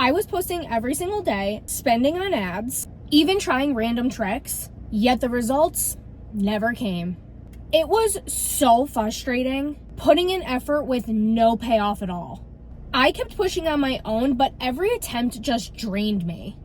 I was posting every single day, spending on ads, even trying random tricks, yet the results never came. It was so frustrating, putting in effort with no payoff at all. I kept pushing on my own, but every attempt just drained me.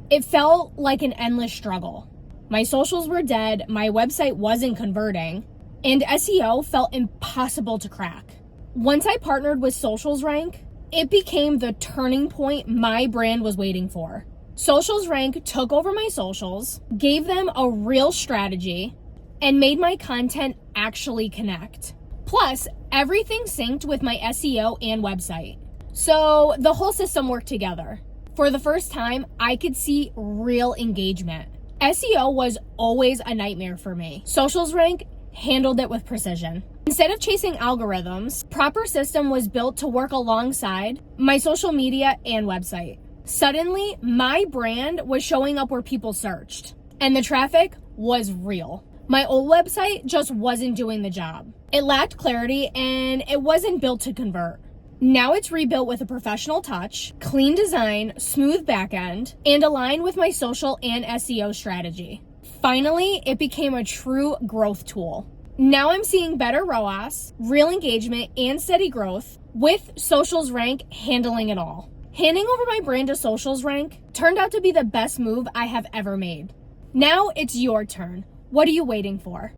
It felt like an endless struggle. My socials were dead, my website wasn't converting, and SEO felt impossible to crack. Once I partnered with SocialzRank, it became the turning point my brand was waiting for. SocialzRank took over my socials, gave them a real strategy, and made my content actually connect. Plus, everything synced with my SEO and website. So the whole system worked together. For the first time, I could see real engagement. SEO was always a nightmare for me. SocialzRank handled it with precision. Instead of chasing algorithms, proper system was built to work alongside my social media and website. Suddenly, my brand was showing up where people searched, and the traffic was real. My old website just wasn't doing the job. It lacked clarity and it wasn't built to convert. Now it's rebuilt with a professional touch, clean design, smooth backend, and aligned with my social and SEO strategy. Finally, it became a true growth tool. Now I'm seeing better ROAS, real engagement, and steady growth with SocialzRank handling it all. Handing over my brand to SocialzRank turned out to be the best move I have ever made. Now it's your turn. What are you waiting for?